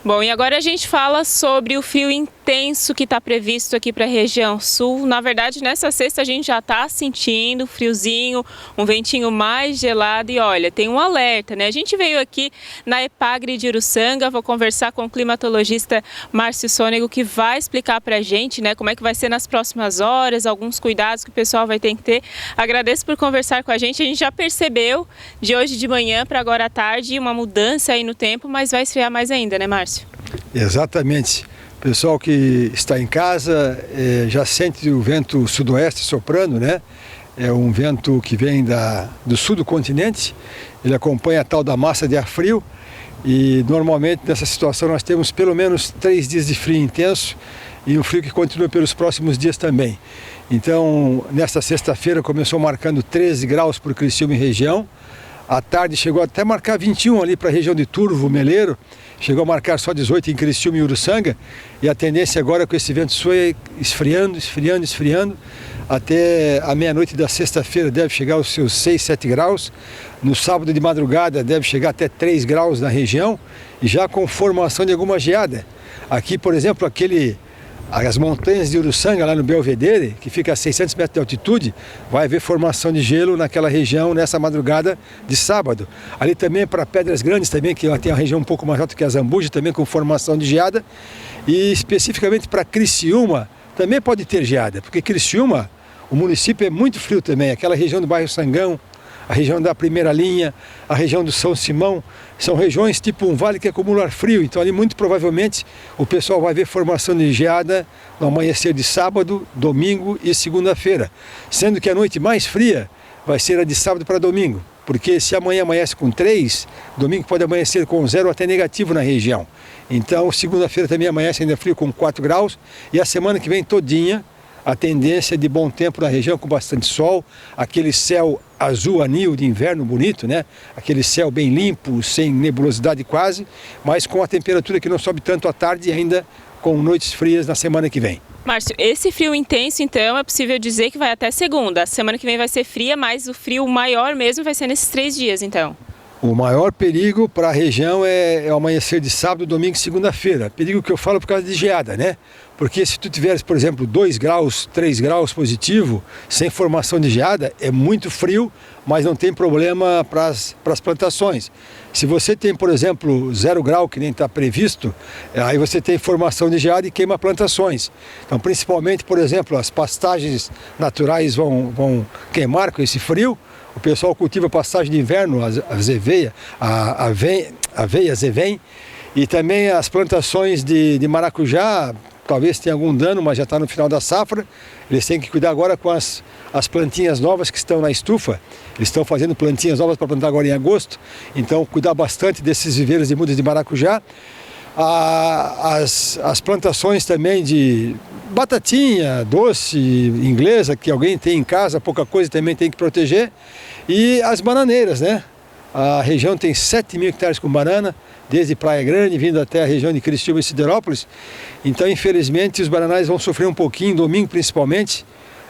Bom, e agora a gente fala sobre o frio intenso que está previsto aqui para a região sul. Na verdade, nessa sexta a gente já está sentindo friozinho, um ventinho mais gelado e olha, tem um alerta, né? A gente veio aqui na Epagre de Uruçanga, vou conversar com o climatologista Márcio Sônego, que vai explicar para a gente, né, como é que vai ser nas próximas horas, alguns cuidados que o pessoal vai ter que ter. Agradeço por conversar com a gente já percebeu de hoje de manhã para agora à tarde uma mudança aí no tempo, mas vai esfriar mais ainda, né, Márcio? Exatamente. O pessoal que está em casa já sente o vento sudoeste soprando, né? É um vento que vem do sul do continente, ele acompanha a tal da massa de ar frio e normalmente nessa situação nós temos pelo menos 3 dias de frio intenso e um frio que continua pelos próximos dias também. Então, nesta sexta-feira começou marcando 13 graus por Criciúma e região, à tarde chegou até a marcar 21 ali para a região de Turvo, Meleiro, chegou a marcar só 18 em Criciúma e Uruçanga, e a tendência agora com esse vento sul é esfriando, até a meia-noite da sexta-feira deve chegar aos seus 6, 7 graus, no sábado de madrugada deve chegar até 3 graus na região, e já com formação de alguma geada. Aqui, por exemplo, as montanhas de Uruçanga, lá no Belvedere, que fica a 600 metros de altitude, vai haver formação de gelo naquela região nessa madrugada de sábado. Ali também para Pedras Grandes, também, que tem uma região um pouco mais alta que a Zambuja, também com formação de geada. E especificamente para Criciúma, também pode ter geada, porque Criciúma, o município é muito frio também, aquela região do bairro Sangão, a região da Primeira Linha, a região do São Simão, são regiões tipo um vale que acumula ar frio, então ali muito provavelmente o pessoal vai ver formação de geada no amanhecer de sábado, domingo e segunda-feira, sendo que a noite mais fria vai ser a de sábado para domingo, porque se amanhã amanhece com 3, domingo pode amanhecer com 0 até negativo na região. Então segunda-feira também amanhece ainda frio com 4 graus e a semana que vem todinha a tendência de bom tempo na região com bastante sol, aquele céu azul anil de inverno bonito, né? Aquele céu bem limpo, sem nebulosidade quase, mas com a temperatura que não sobe tanto à tarde e ainda com noites frias na semana que vem. Márcio, esse frio intenso, então, é possível dizer que vai até segunda. A semana que vem vai ser fria, mas o frio maior mesmo vai ser nesses 3 dias, então. O maior perigo para a região é o amanhecer de sábado, domingo e segunda-feira. Perigo que eu falo por causa de geada, né? Porque se tu tiveres, por exemplo, 2 graus, 3 graus positivo, sem formação de geada, é muito frio, mas não tem problema para as plantações. Se você tem, por exemplo, 0 grau, que nem está previsto, aí você tem formação de geada e queima plantações. Então, principalmente, por exemplo, as pastagens naturais vão queimar com esse frio. O pessoal cultiva pastagem de inverno, a aveia, zevém, e também as plantações de maracujá, talvez tenha algum dano, mas já está no final da safra. Eles têm que cuidar agora com as plantinhas novas que estão na estufa. Eles estão fazendo plantinhas novas para plantar agora em agosto, então cuidar bastante desses viveiros de mudas de maracujá. As plantações também de batatinha, doce, inglesa, que alguém tem em casa, pouca coisa também tem que proteger. E as bananeiras, né? A região tem 7 mil hectares com banana, desde Praia Grande, vindo até a região de Criciúma e Siderópolis. Então, infelizmente, os bananais vão sofrer um pouquinho, domingo principalmente,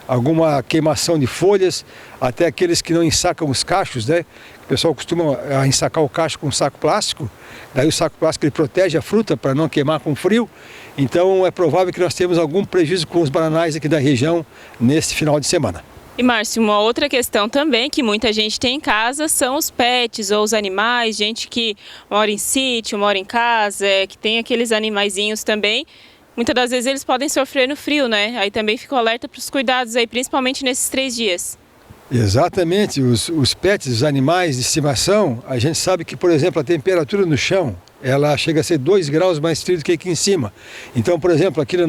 alguma queimação de folhas, até aqueles que não ensacam os cachos, né? O pessoal costuma ensacar o cacho com um saco plástico, daí o saco plástico ele protege a fruta para não queimar com frio. Então é provável que nós temos algum prejuízo com os bananais aqui da região neste final de semana. E Márcio, uma outra questão também que muita gente tem em casa são os pets ou os animais, gente que mora em sítio, mora em casa, que tem aqueles animaizinhos também. Muitas das vezes eles podem sofrer no frio, né? Aí também fico alerta para os cuidados aí, principalmente nesses 3 dias. Exatamente, os pets, os animais de estimação, a gente sabe que, por exemplo, a temperatura no chão, ela chega a ser 2 graus mais frio do que aqui em cima. Então, por exemplo, aqui no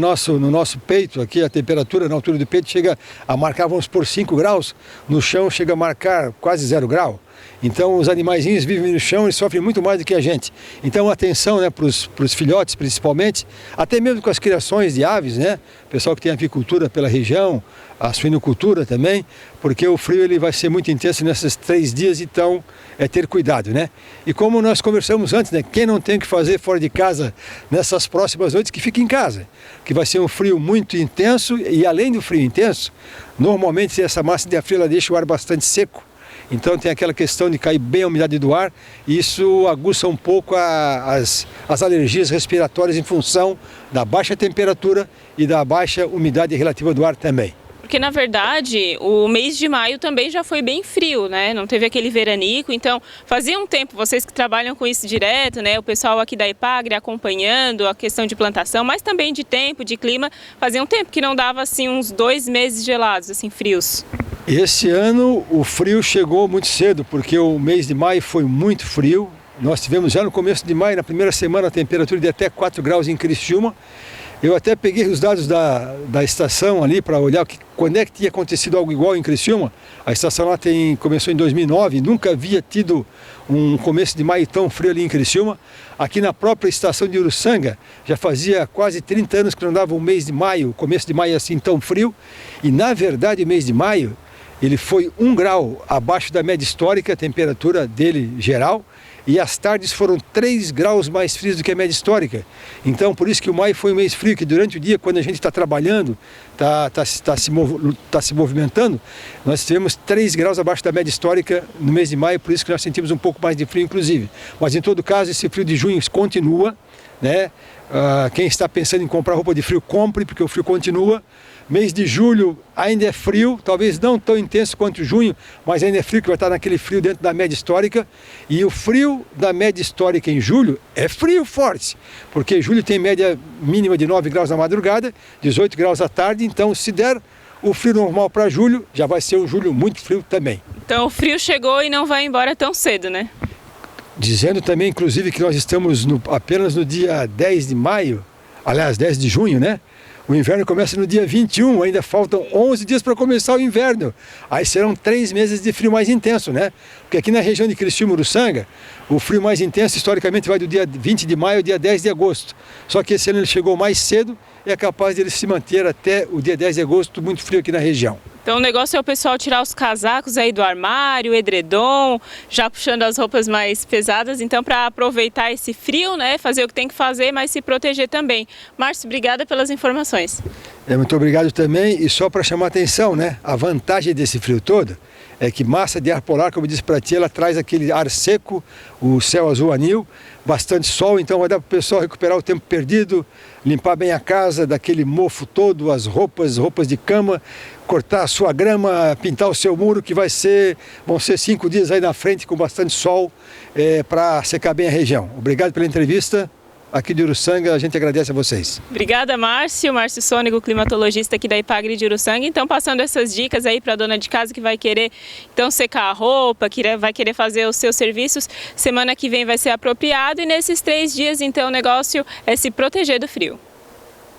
nosso peito, aqui a temperatura na altura do peito chega a marcar, vamos por 5 graus, no chão chega a marcar quase 0 grau. Então os animaizinhos vivem no chão e sofrem muito mais do que a gente. Então atenção, né, para os filhotes principalmente, até mesmo com as criações de aves, né? O pessoal que tem avicultura pela região, a suinocultura também, porque o frio ele vai ser muito intenso nesses 3 dias, então é ter cuidado, né? E como nós conversamos antes, né, quem não tem o que fazer fora de casa nessas próximas noites, que fique em casa, que vai ser um frio muito intenso e além do frio intenso, normalmente essa massa de ar frio ela deixa o ar bastante seco. então tem aquela questão de cair bem a umidade do ar, e isso aguça um pouco as alergias respiratórias em função da baixa temperatura e da baixa umidade relativa do ar também. Porque, na verdade, o mês de maio também já foi bem frio, né? Não teve aquele veranico, então fazia um tempo, vocês que trabalham com isso direto, né? O pessoal aqui da Epagre acompanhando a questão de plantação, mas também de tempo, de clima, fazia um tempo que não dava, assim, uns 2 meses gelados, assim, frios. Esse ano o frio chegou muito cedo, porque o mês de maio foi muito frio. Nós tivemos já no começo de maio, na primeira semana, a temperatura de até 4 graus em Criciúma. Eu até peguei os dados da estação ali para olhar quando é que tinha acontecido algo igual em Criciúma. A estação lá começou em 2009, nunca havia tido um começo de maio tão frio ali em Criciúma. Aqui na própria estação de Uruçanga, já fazia quase 30 anos que não dava um mês de maio, começo de maio assim tão frio. E na verdade o mês de maio, ele foi 1 grau abaixo da média histórica, a temperatura dele geral. E as tardes foram 3 graus mais frios do que a média histórica. Então, por isso que o maio foi um mês frio, que durante o dia, quando a gente está trabalhando, está se movimentando, nós tivemos 3 graus abaixo da média histórica no mês de maio, por isso que nós sentimos um pouco mais de frio, inclusive. Mas, em todo caso, esse frio de junho continua, né? Quem está pensando em comprar roupa de frio, compre, porque o frio continua. Mês de julho ainda é frio, talvez não tão intenso quanto junho, mas ainda é frio, que vai estar naquele frio dentro da média histórica. E o frio da média histórica em julho é frio forte, porque julho tem média mínima de 9 graus na madrugada, 18 graus à tarde, então se der o frio normal para julho, já vai ser um julho muito frio também. Então o frio chegou e não vai embora tão cedo, né? Dizendo também, inclusive, que nós estamos apenas no dia 10 de maio, aliás, 10 de junho, né? O inverno começa no dia 21, ainda faltam 11 dias para começar o inverno. Aí serão 3 meses de frio mais intenso, né? Porque aqui na região de Criciúma, Uruçanga, o frio mais intenso historicamente vai do dia 20 de maio ao dia 10 de agosto. Só que esse ano ele chegou mais cedo e é capaz de ele se manter até o dia 10 de agosto, muito frio aqui na região. Então o negócio é o pessoal tirar os casacos aí do armário, edredom, já puxando as roupas mais pesadas, então para aproveitar esse frio, né, fazer o que tem que fazer, mas se proteger também. Márcio, obrigada pelas informações. Muito obrigado também, e só para chamar a atenção, né, a vantagem desse frio todo é que massa de ar polar, como eu disse para ti, ela traz aquele ar seco, o céu azul anil, bastante sol, então vai dar para o pessoal recuperar o tempo perdido, limpar bem a casa daquele mofo todo, as roupas de cama, cortar a sua grama, pintar o seu muro, que vão ser 5 dias aí na frente com bastante sol para secar bem a região. Obrigado pela entrevista. Aqui de Uruçanga, a gente agradece a vocês. Obrigada, Márcio. Márcio Sônego, climatologista aqui da Epagre de Uruçanga. Então, passando essas dicas aí para a dona de casa que vai querer então secar a roupa, que vai querer fazer os seus serviços. Semana que vem vai ser apropriado e nesses 3 dias, então, o negócio é se proteger do frio.